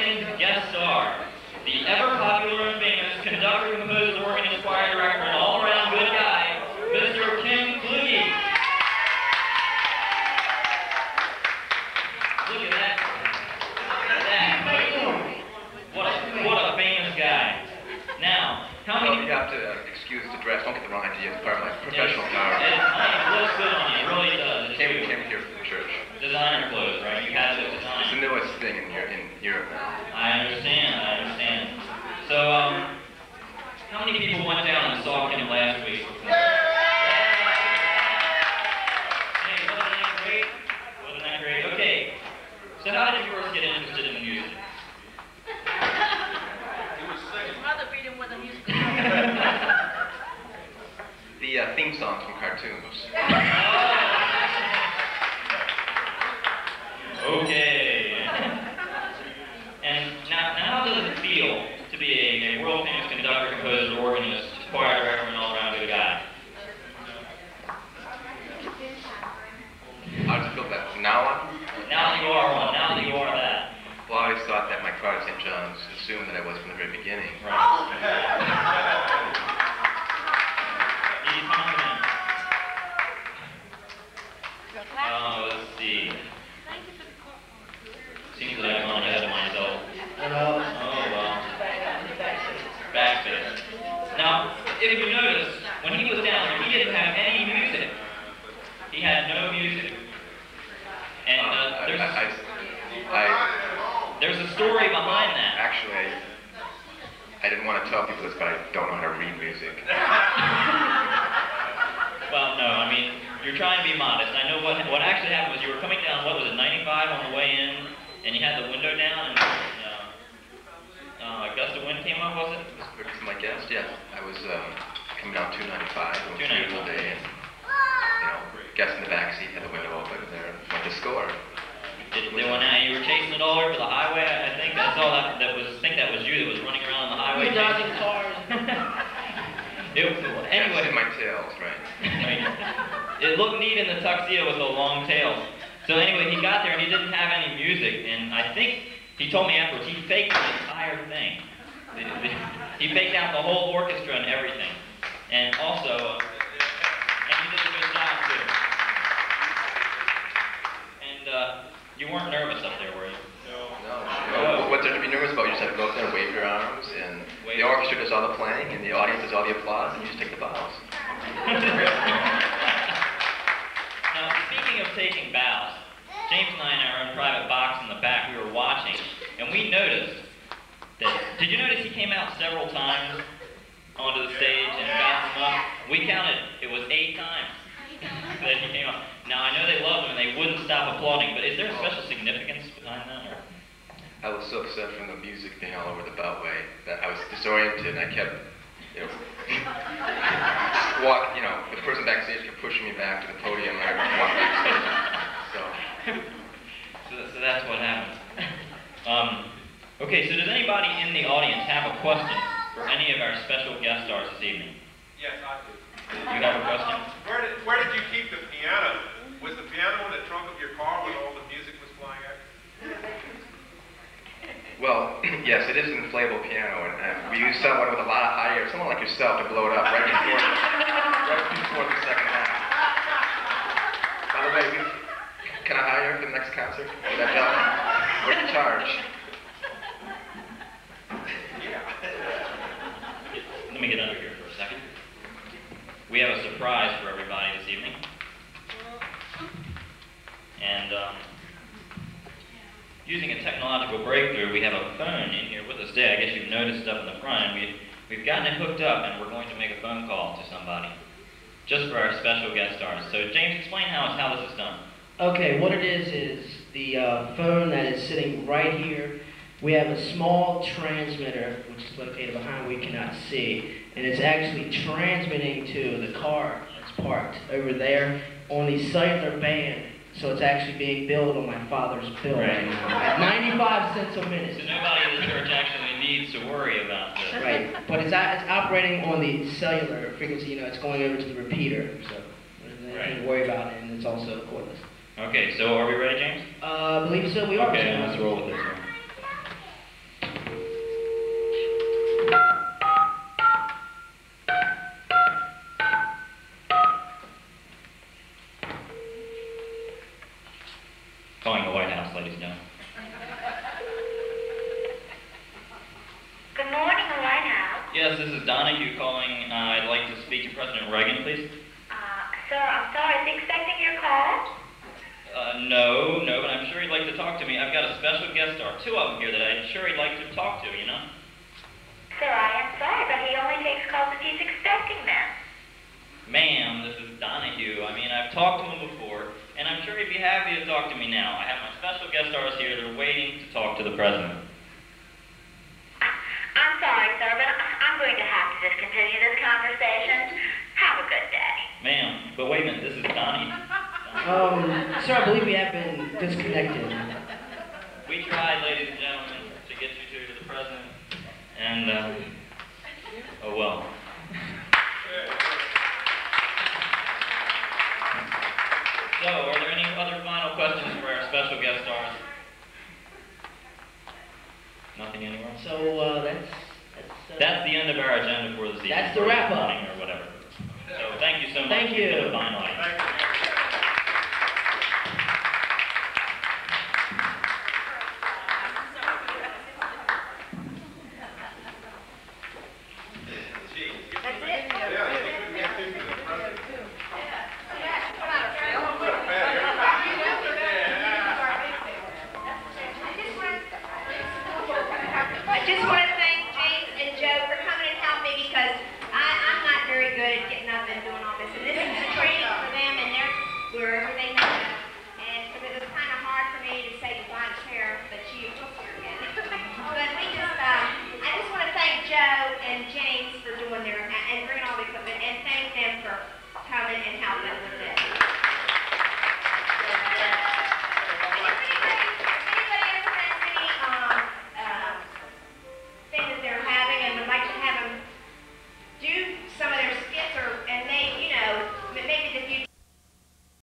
evening's guest star, the ever-popular and famous conductor, composer, organist, choir director, and all-around good guy, Mr. Kim Kluge. Look at that. What a famous guy. Now, how many... Well, you have to excuse the dress. Don't get the wrong idea. It's part of my professional power. It looks good on you. It really does. Came here from the church. Designer clothes, right? You had those designed. It's the newest thing in Europe now. I understand. So, how many people went down and saw Kim last week? Hey, wasn't that great? Okay. So how did you first get interested in music? His mother beat him with a musical. The theme songs from cartoons. Okay. And now how does it feel to be a world-famous conductor, composer, organist, choir director, and all-around good guy? How does it feel that now on? Now that you are one, now that you are that. Well, I always thought that my card at St. John's assumed that I was from the very beginning. Right. He's confident. Let's see. Seems that I've gone ahead of myself. Oh, well. Backstage. Now, if you notice, when he was down there, he didn't have any music. He had no music. And there's a story behind that. Actually, I didn't want to tell people this, but I don't know how to read music. Well, no, I mean, you're trying to be modest. I know what actually happened was you were coming down, what was it, 95 on the way in, and you had the window down, and a gust of wind came up, was it? From my guest, yeah. I was coming down 295 on a beautiful day, and guest in the back seat had the window open, and there went to score. They went out, you were chasing it all over the highway. I think that's all that was. I think that was you that was running around on the highway. Dodging cars. Anyway, in my tails, right? It looked neat in the tuxedo with the long tails. So anyway, he got there and he didn't have any music, and I think he told me afterwards he faked the entire thing. He faked out the whole orchestra and everything, and also, and he did a good job too. And you weren't nervous up there, were you? No. What's there to be nervous about? You just have to go up there and wave your arms, and the orchestra does all the playing, and the audience does all the applause, and you just take the bows. Now, speaking of taking bows, James and I in our own private box in the back, we were watching, and we noticed that, did you notice he came out several times onto the stage and bounced him up? We counted, it was 8 times that he came up. Now, I know they loved him and they wouldn't stop applauding, but is there a special significance behind that? Or? I was so upset from the music being all over the beltway that I was disoriented, and I kept, the person backstage kept pushing me back to the podium, and I walked backstage. So that's what happened. Okay, so does anybody in the audience have a question for any of our special guest stars this evening? Yes, I do. You have a question? Where did you keep the piano? Was the piano in the trunk of your car when all the music was flying out? Well, yes, it is an inflatable piano, and we use someone with a lot of hot air, someone like yourself, to blow it up right before the second half. By the way, can I hire you for the next concert? Would that help? What's the charge? Let me get under here for a second. We have a surprise for everybody this evening. And using a technological breakthrough, we have a phone in here with us today. I guess you've noticed up in the front. We've gotten it hooked up, and we're going to make a phone call to somebody, just for our special guest stars. So James, explain how this is done. Okay, what it is the phone that is sitting right here. We have a small transmitter, which is located behind we cannot see, and it's actually transmitting to the car that's parked over there on the cellular band. So it's actually being billed on my father's bill right now at 95 cents a minute. So nobody in the church actually needs to worry about this. Right, but it's operating on the cellular frequency. It's going over to the repeater, so there's nothing to worry about, and it's also cordless. Okay, so are we ready, James? I believe so. We are. Okay, let's roll with this one. This is Donahue calling. I'd like to speak to President Reagan, please. Sir, I'm sorry. Is he expecting your call? No, but I'm sure he'd like to talk to me. I've got a special guest star, two of them here that I'm sure he'd like to talk to, you know? Sir, I am sorry, but he only takes calls if he's expecting them. Ma'am, this is Donahue. I mean, I've talked to him before, and I'm sure he'd be happy to talk to me now. I have my special guest stars here. They're waiting to talk to the president. I'm sorry, sir, but I'm going to have to discontinue this conversation. Have a good day. Ma'am, but wait a minute, this is Donnie. Sir, I believe we have been disconnected. We tried, ladies and gentlemen, to get you two to the president, and, oh well. So, are there any other final questions for our special guest stars? Nothing anywhere? So, That's the end of our agenda for this evening. That's the wrap up. Or whatever. So, thank you so much. Thank you. You've been a fine audience. Thank you. I just wanted